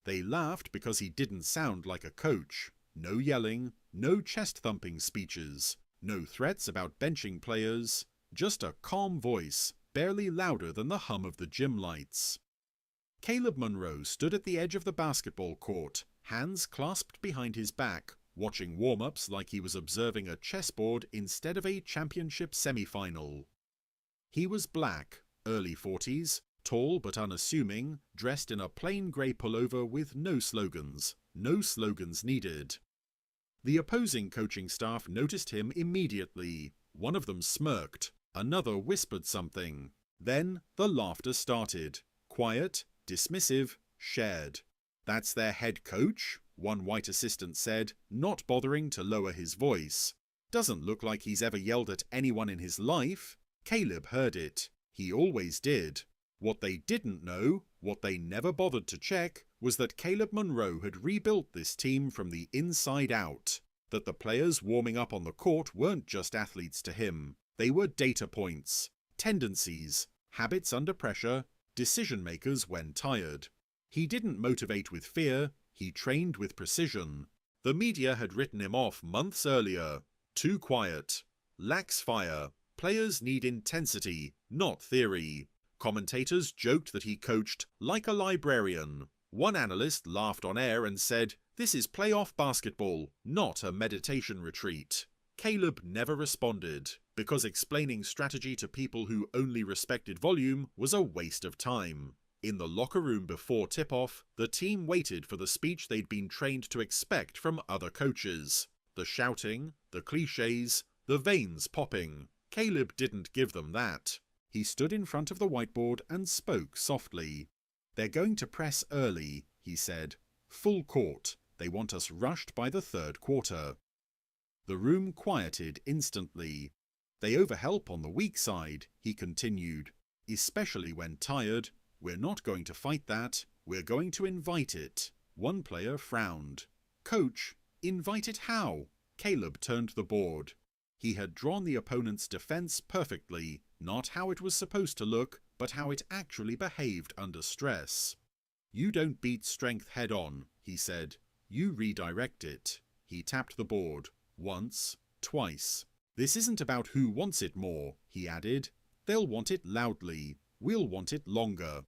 They laughed because he didn't sound like a coach. No yelling, no chest-thumping speeches, no threats about benching players, just a calm voice, barely louder than the hum of the gym lights. Caleb Munro stood at the edge of the basketball court, hands clasped behind his back, watching warm-ups like he was observing a chessboard instead of a championship semi-final. He was black, early 40s, tall but unassuming, dressed in a plain grey pullover with no slogans needed. The opposing coaching staff noticed him immediately. One of them smirked, another whispered something. Then the laughter started. Quiet, dismissive, shared. "That's their head coach?" one white assistant said, not bothering to lower his voice. "Doesn't look like he's ever yelled at anyone in his life." Caleb heard it. He always did. What they didn't know, what they never bothered to check, was that Caleb Munro had rebuilt this team from the inside out. That the players warming up on the court weren't just athletes to him. They were data points, tendencies, habits under pressure, decision makers when tired. He didn't motivate with fear, he trained with precision. The media had written him off months earlier. Too quiet. Lacks fire. Players need intensity, not theory. Commentators joked that he coached like a librarian. One analyst laughed on air and said, "This is playoff basketball, not a meditation retreat." Caleb never responded, because explaining strategy to people who only respected volume was a waste of time. In the locker room before tip-off, the team waited for the speech they'd been trained to expect from other coaches. The shouting, the cliches, the veins popping. Caleb didn't give them that. He stood in front of the whiteboard and spoke softly. "They're going to press early," he said. "Full court. They want us rushed by the third quarter." The room quieted instantly. "They overhelp on the weak side," he continued. "Especially when tired. We're not going to fight that. We're going to invite it." One player frowned. "Coach, invite it how?" Caleb turned the board. He had drawn the opponent's defense perfectly, not how it was supposed to look, but how it actually behaved under stress. "You don't beat strength head-on," he said. "You redirect it." He tapped the board. Once, twice. "This isn't about who wants it more," he added. "They'll want it loudly. We'll want it longer."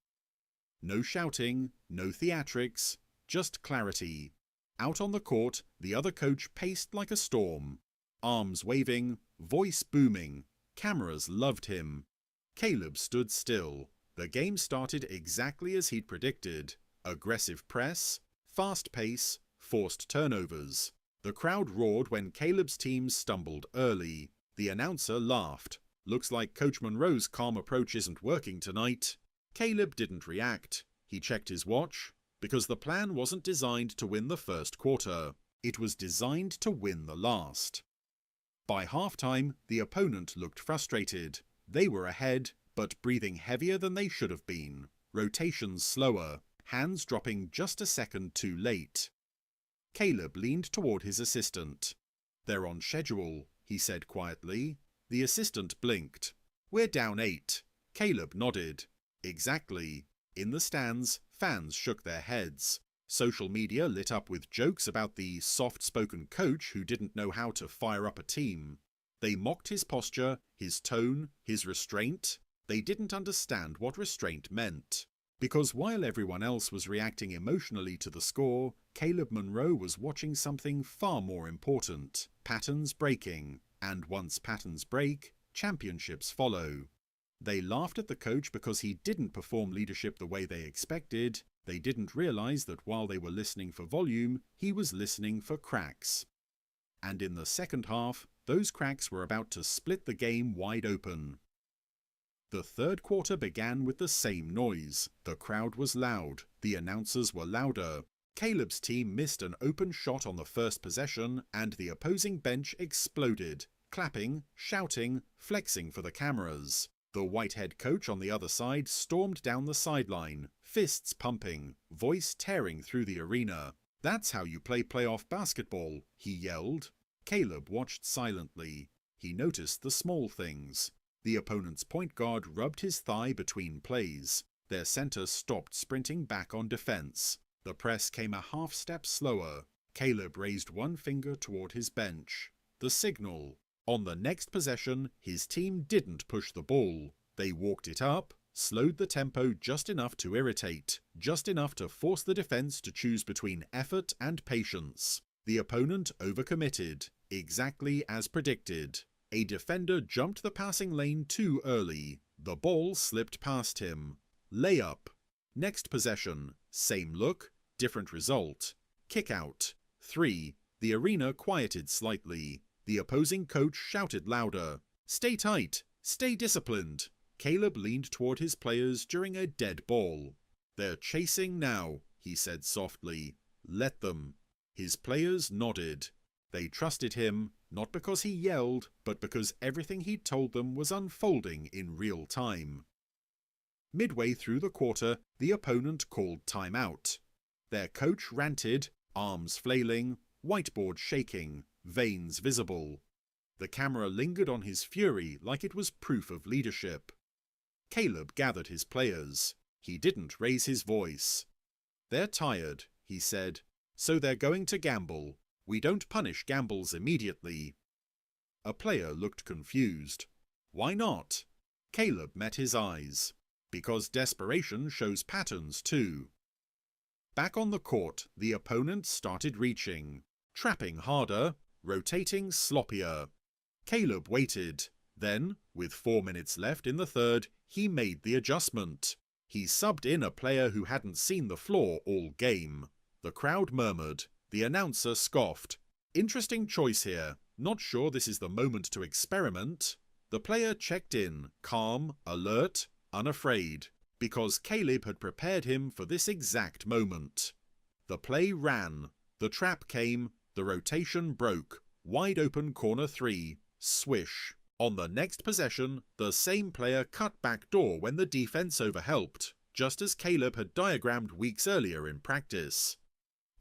No shouting, no theatrics, just clarity. Out on the court, the other coach paced like a storm. Arms waving, voice booming. Cameras loved him. Caleb stood still. The game started exactly as he'd predicted. Aggressive press, fast pace, forced turnovers. The crowd roared when Caleb's team stumbled early. The announcer laughed. "Looks like Coach Munro's calm approach isn't working tonight." Caleb didn't react. He checked his watch. Because the plan wasn't designed to win the first quarter. It was designed to win the last. By halftime, the opponent looked frustrated. They were ahead, but breathing heavier than they should have been. Rotations slower, hands dropping just a second too late. Caleb leaned toward his assistant. "They're on schedule," he said quietly. The assistant blinked. "We're down 8. Caleb nodded. "Exactly." In the stands, fans shook their heads. Social media lit up with jokes about the soft-spoken coach who didn't know how to fire up a team. They mocked his posture, his tone, his restraint. They didn't understand what restraint meant. Because while everyone else was reacting emotionally to the score, Caleb Munro was watching something far more important. Patterns breaking. And once patterns break, championships follow. They laughed at the coach because he didn't perform leadership the way they expected. They didn't realize that while they were listening for volume, he was listening for cracks. And in the second half, those cracks were about to split the game wide open. The third quarter began with the same noise. The crowd was loud. The announcers were louder. Caleb's team missed an open shot on the first possession, and the opposing bench exploded, clapping, shouting, flexing for the cameras. The white head coach on the other side stormed down the sideline, fists pumping, voice tearing through the arena. "That's how you play playoff basketball," he yelled. Caleb watched silently. He noticed the small things. The opponent's point guard rubbed his thigh between plays. Their center stopped sprinting back on defense. The press came a half step slower. Caleb raised one finger toward his bench. The signal. On the next possession, his team didn't push the ball. They walked it up, slowed the tempo just enough to irritate, just enough to force the defense to choose between effort and patience. The opponent overcommitted, exactly as predicted. A defender jumped the passing lane too early. The ball slipped past him. Layup. Next possession. Same look, different result. Kick out. 3. The arena quieted slightly. The opposing coach shouted louder. Stay tight. Stay disciplined. Caleb leaned toward his players during a dead ball. They're chasing now, he said softly. Let them. His players nodded. They trusted him, not because he yelled, but because everything he'd told them was unfolding in real time. Midway through the quarter, the opponent called timeout. Their coach ranted, arms flailing, whiteboard shaking, veins visible. The camera lingered on his fury like it was proof of leadership. Caleb gathered his players. He didn't raise his voice. They're tired, he said, so they're going to gamble. We don't punish gambles immediately. A player looked confused. Why not? Caleb met his eyes. Because desperation shows patterns too. Back on the court, the opponent started reaching, trapping harder, rotating sloppier. Caleb waited. Then, with 4 minutes left in the third, he made the adjustment. He subbed in a player who hadn't seen the floor all game. The crowd murmured. The announcer scoffed. Interesting choice here. Not sure this is the moment to experiment. The player checked in, calm, alert, unafraid, because Caleb had prepared him for this exact moment. The play ran. The trap came. The rotation broke. Wide open corner 3. Swish. On the next possession, the same player cut back door when the defense overhelped, just as Caleb had diagrammed weeks earlier in practice.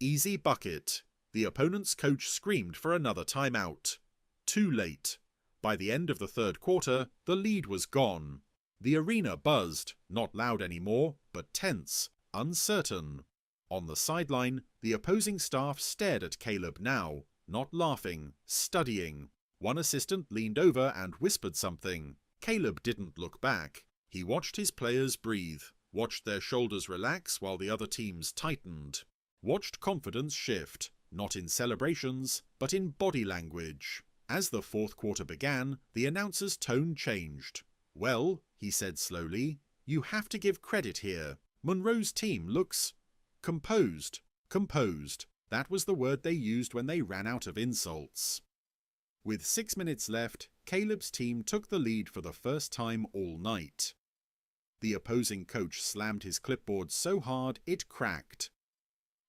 Easy bucket. The opponent's coach screamed for another timeout. Too late. By the end of the third quarter, the lead was gone. The arena buzzed, not loud anymore, but tense, uncertain. On the sideline, the opposing staff stared at Caleb now, not laughing, studying. One assistant leaned over and whispered something. Caleb didn't look back. He watched his players breathe, watched their shoulders relax while the other teams tightened, watched confidence shift, not in celebrations, but in body language. As the fourth quarter began, the announcer's tone changed. Well, he said slowly, you have to give credit here. Monroe's team looks composed. Composed. That was the word they used when they ran out of insults. With 6 minutes left, Caleb's team took the lead for the first time all night. The opposing coach slammed his clipboard so hard it cracked.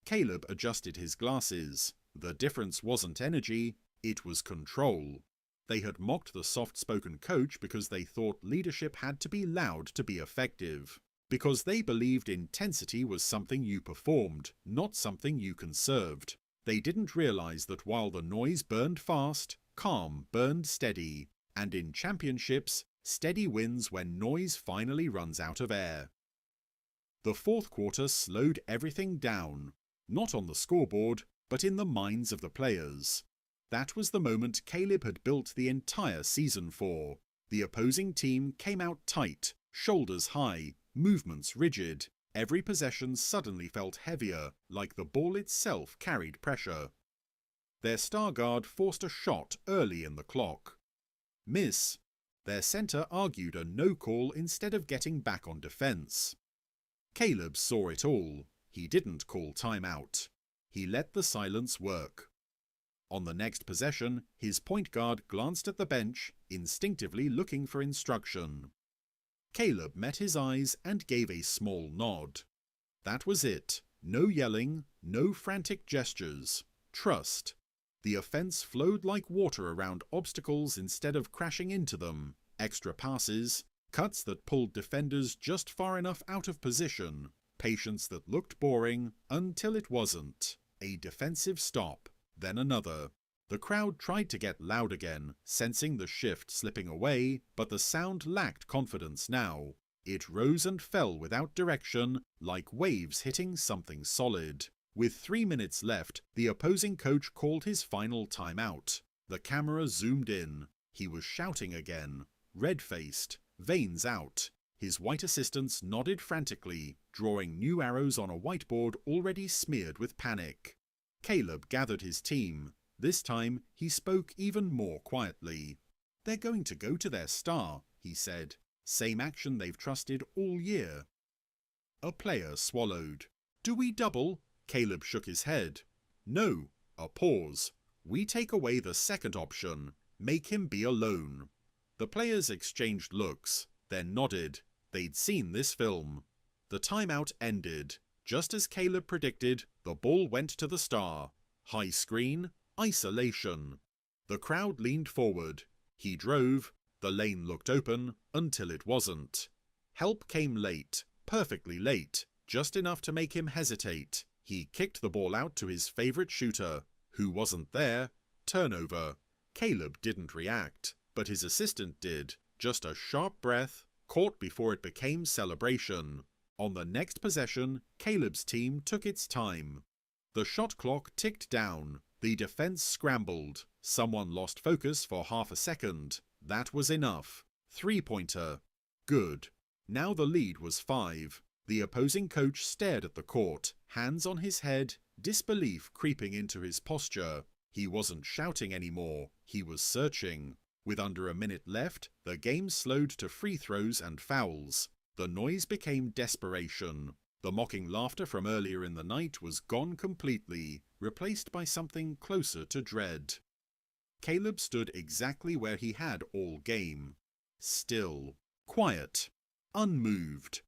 Caleb adjusted his glasses. The difference wasn't energy, it was control. They had mocked the soft-spoken coach because they thought leadership had to be loud to be effective, because they believed intensity was something you performed, not something you conserved. They didn't realize that while the noise burned fast, calm burned steady, and in championships, steady wins when noise finally runs out of air. The fourth quarter slowed everything down, not on the scoreboard, but in the minds of the players. That was the moment Caleb had built the entire season for. The opposing team came out tight, shoulders high, movements rigid. Every possession suddenly felt heavier, like the ball itself carried pressure. Their star guard forced a shot early in the clock. Miss. Their center argued a no call instead of getting back on defense. Caleb saw it all. He didn't call timeout. He let the silence work. On the next possession, his point guard glanced at the bench, instinctively looking for instruction. Caleb met his eyes and gave a small nod. That was it. No yelling, no frantic gestures. Trust. The offense flowed like water around obstacles instead of crashing into them. Extra passes, cuts that pulled defenders just far enough out of position, patience that looked boring until it wasn't. A defensive stop, then another. The crowd tried to get loud again, sensing the shift slipping away, but the sound lacked confidence now. It rose and fell without direction, like waves hitting something solid. With 3 minutes left, the opposing coach called his final timeout. The camera zoomed in. He was shouting again, red-faced, veins out. His white assistants nodded frantically, drawing new arrows on a whiteboard already smeared with panic. Caleb gathered his team. This time, he spoke even more quietly. "They're going to go to their star," he said. "Same action they've trusted all year." A player swallowed. "Do we double?" Caleb shook his head. "No." A pause. "We take away the second option. Make him be alone." The players exchanged looks, then nodded. They'd seen this film. The timeout ended. Just as Caleb predicted, the ball went to the star. High screen, isolation. The crowd leaned forward. He drove. The lane looked open until it wasn't. Help came late, perfectly late, just enough to make him hesitate. He kicked the ball out to his favorite shooter, who wasn't there. Turnover. Caleb didn't react, but his assistant did. Just a sharp breath, caught before it became celebration. On the next possession, Caleb's team took its time. The shot clock ticked down. The defense scrambled. Someone lost focus for half a second. That was enough. Three-pointer. Good. Now the lead was 5. The opposing coach stared at the court, hands on his head, disbelief creeping into his posture. He wasn't shouting anymore. He was searching. With under a minute left, the game slowed to free throws and fouls. The noise became desperation. The mocking laughter from earlier in the night was gone completely, replaced by something closer to dread. Caleb stood exactly where he had all game. Still. Quiet. Unmoved.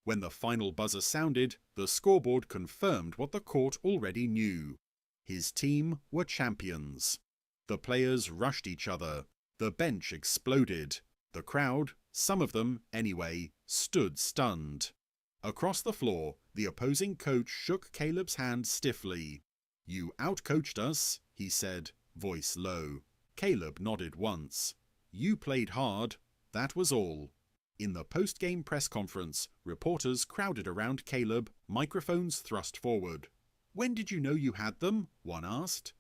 When the final buzzer sounded, the scoreboard confirmed what the court already knew. His team were champions. The players rushed each other. The bench exploded. The crowd, some of them anyway, stood stunned. Across the floor, the opposing coach shook Caleb's hand stiffly. "You outcoached us," he said, voice low. Caleb nodded once. "You played hard. That was all." In the post-game press conference, reporters crowded around Caleb, microphones thrust forward. "When did you know you had them?" one asked.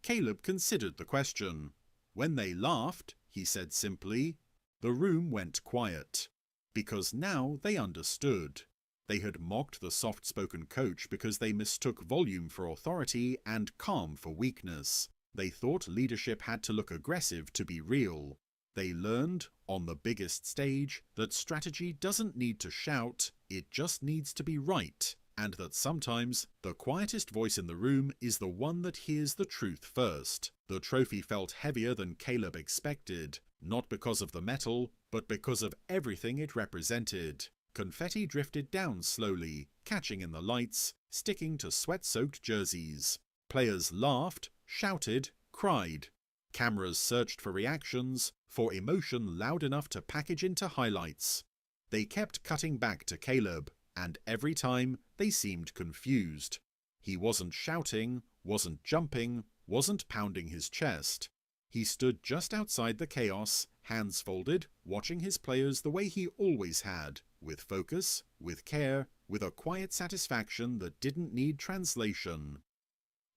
Caleb considered the question. "When they laughed," he said simply. The room went quiet. Because now they understood. They had mocked the soft-spoken coach because they mistook volume for authority and calm for weakness. They thought leadership had to look aggressive to be real. They learned, on the biggest stage, that strategy doesn't need to shout, it just needs to be right, and that sometimes the quietest voice in the room is the one that hears the truth first. The trophy felt heavier than Caleb expected, not because of the metal, but because of everything it represented. Confetti drifted down slowly, catching in the lights, sticking to sweat-soaked jerseys. Players laughed, shouted, cried. Cameras searched for reactions, for emotion loud enough to package into highlights. They kept cutting back to Caleb, and every time they seemed confused. He wasn't shouting, wasn't jumping, wasn't pounding his chest. He stood just outside the chaos, hands folded, watching his players the way he always had, with focus, with care, with a quiet satisfaction that didn't need translation.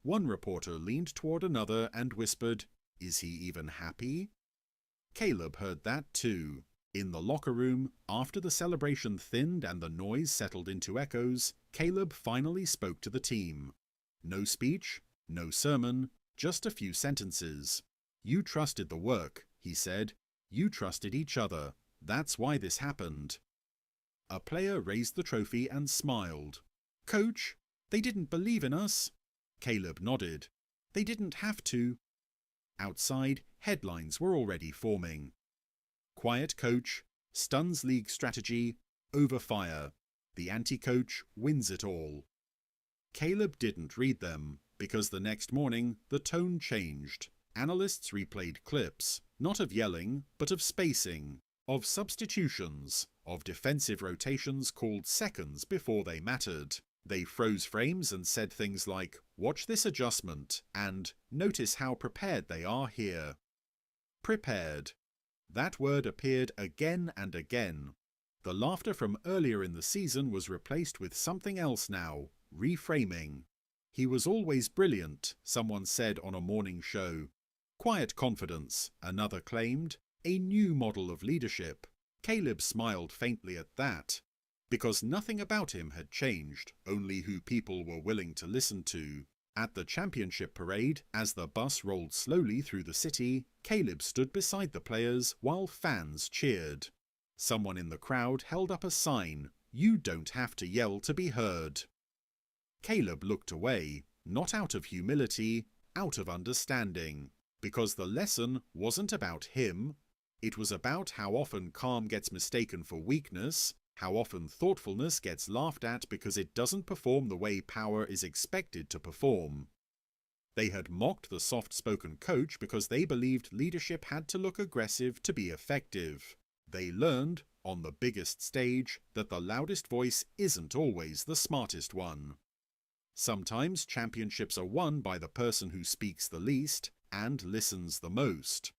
One reporter leaned toward another and whispered, "Is he even happy?" Caleb heard that too. In the locker room, after the celebration thinned and the noise settled into echoes, Caleb finally spoke to the team. No speech, no sermon, just a few sentences. "You trusted the work," he said. "You trusted each other. That's why this happened." A player raised the trophy and smiled. "Coach, they didn't believe in us." Caleb nodded. "They didn't have to." Outside, headlines were already forming. Quiet coach, stuns league strategy, over fire. The anti-coach wins it all. Caleb didn't read them, because the next morning the tone changed. Analysts replayed clips, not of yelling, but of spacing, of substitutions, of defensive rotations called seconds before they mattered. They froze frames and said things like, "Watch this adjustment," and "Notice how prepared they are here." Prepared. That word appeared again and again. The laughter from earlier in the season was replaced with something else now, reframing. He was always brilliant, someone said on a morning show. Quiet confidence, another claimed. A new model of leadership. Caleb smiled faintly at that. Because nothing about him had changed, only who people were willing to listen to. At the championship parade, as the bus rolled slowly through the city, Caleb stood beside the players while fans cheered. Someone in the crowd held up a sign, "You don't have to yell to be heard." Caleb looked away, not out of humility, out of understanding, because the lesson wasn't about him. It was about how often calm gets mistaken for weakness, how often thoughtfulness gets laughed at because it doesn't perform the way power is expected to perform. They had mocked the soft-spoken coach because they believed leadership had to look aggressive to be effective. They learned, on the biggest stage, that the loudest voice isn't always the smartest one. Sometimes championships are won by the person who speaks the least and listens the most.